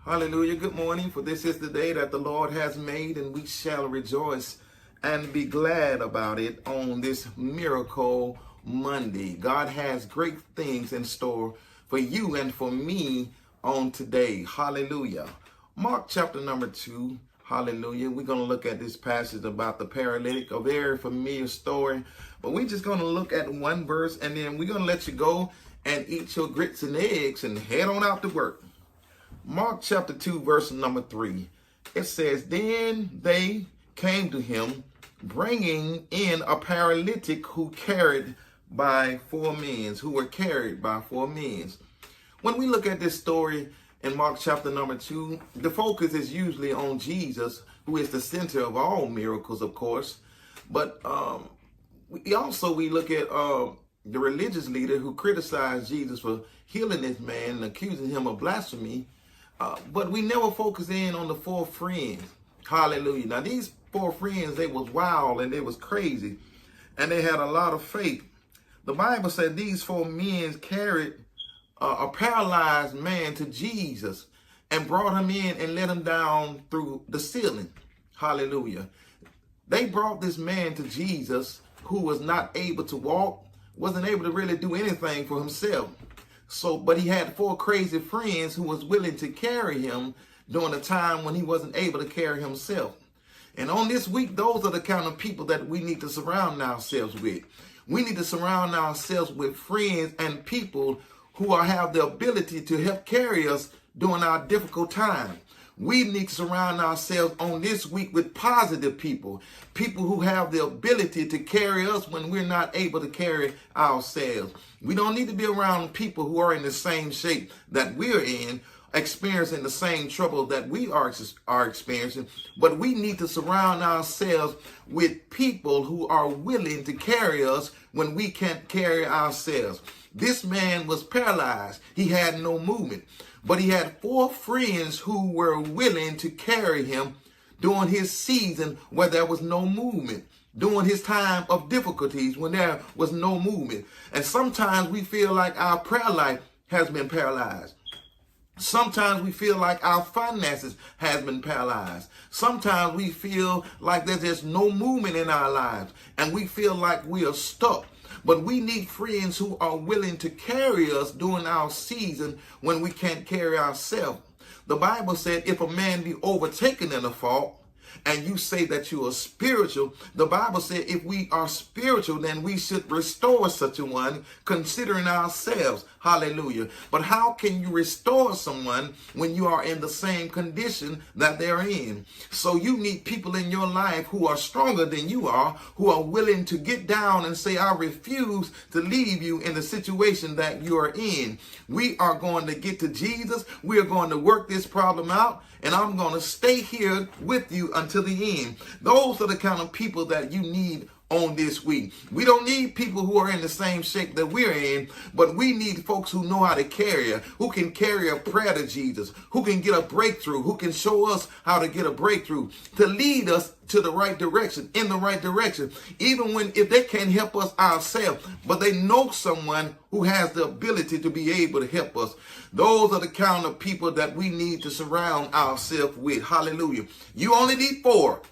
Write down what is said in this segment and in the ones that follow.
Hallelujah. Good morning. For this is the day that the Lord has made, and we shall rejoice and be glad about it on this Miracle Monday. God has great things in store for you and for me on today. Hallelujah. Mark chapter number 2. Hallelujah. We're going to look at this passage about the paralytic, a very familiar story. But we're just going to look at one verse, and then we're going to let you go and eat your grits and eggs and head on out to work. Mark chapter 2, verse number 3. It says, Then they came to him, bringing in a paralytic who were carried by four men. When we look at this story in Mark chapter number 2, the focus is usually on Jesus, who is the center of all miracles, of course. But we look at the religious leader who criticized Jesus for healing this man and accusing him of blasphemy. But we never focus in on the four friends. Hallelujah. Now, these four friends, they was wild and they was crazy. And they had a lot of faith. The Bible said these four men carried a paralyzed man to Jesus and brought him in and let him down through the ceiling. Hallelujah. They brought this man to Jesus who was not able to walk, wasn't able to really do anything for himself. But he had four crazy friends who was willing to carry him during a time when he wasn't able to carry himself. And on this week, those are the kind of people that we need to surround ourselves with. We need to surround ourselves with friends and people who have the ability to help carry us during our difficult time. We need to surround ourselves on this week with positive people, people who have the ability to carry us when we're not able to carry ourselves. We don't need to be around people who are in the same shape that we're in, experiencing the same trouble that we are experiencing, but we need to surround ourselves with people who are willing to carry us when we can't carry ourselves. This man was paralyzed. He had no movement, but he had four friends who were willing to carry him during his season where there was no movement, during his time of difficulties when there was no movement. And sometimes we feel like our prayer life has been paralyzed. Sometimes we feel like our finances has been paralyzed. Sometimes we feel like there's just no movement in our lives and we feel like we are stuck. But we need friends who are willing to carry us during our season when we can't carry ourselves. The Bible said if a man be overtaken in a fault, and you say that you are spiritual, the Bible said if we are spiritual, then we should restore such a one, considering ourselves. Hallelujah. But how can you restore someone when you are in the same condition that they're in? So you need people in your life who are stronger than you are, who are willing to get down and say, I refuse to leave you in the situation that you are in. We are going to get to Jesus. We are going to work this problem out. And I'm going to stay here with you until the end. Those are the kind of people that you need on this week. We don't need people who are in the same shape that we're in, but we need folks who know how to carry, who can carry a prayer to Jesus, who can get a breakthrough, who can show us how to get a breakthrough, to lead us to the right direction, in the right direction, even if they can't help us ourselves, but they know someone who has the ability to be able to help us. Those are the kind of people that we need to surround ourselves with. Hallelujah. You only need four.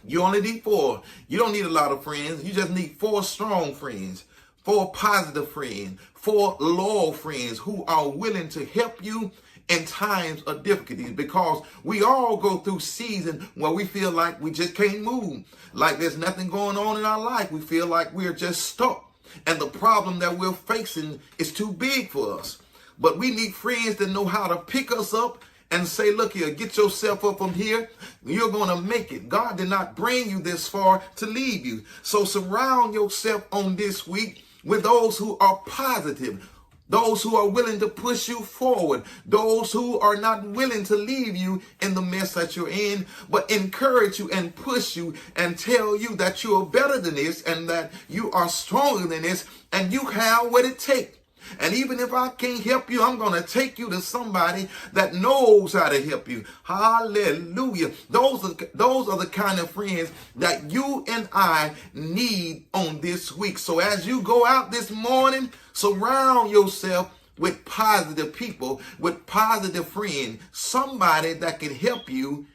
You only need four. You don't need a lot of friends. You just need four strong friends, four positive friends, four loyal friends who are willing to help you in times of difficulties, because we all go through seasons where we feel like we just can't move, like there's nothing going on in our life. We feel like we're just stuck and the problem that we're facing is too big for us. But we need friends that know how to pick us up and say, look here, get yourself up from here. You're going to make it. God did not bring you this far to leave you. So surround yourself on this week with those who are positive, those who are willing to push you forward, those who are not willing to leave you in the mess that you're in, but encourage you and push you and tell you that you are better than this and that you are stronger than this and you have what it takes. And even if I can't help you, I'm going to take you to somebody that knows how to help you. Hallelujah. Those are the kind of friends that you and I need on this week. So as you go out this morning, surround yourself with positive people, with positive friends, somebody that can help you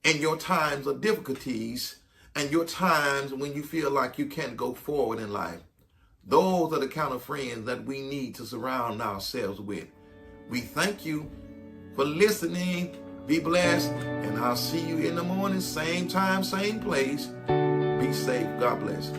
in your times of difficulties and your times when you feel like you can't go forward in life. Those are the kind of friends that we need to surround ourselves with. We thank you for listening. Be blessed, and I'll see you in the morning, same time, same place. Be safe. God bless.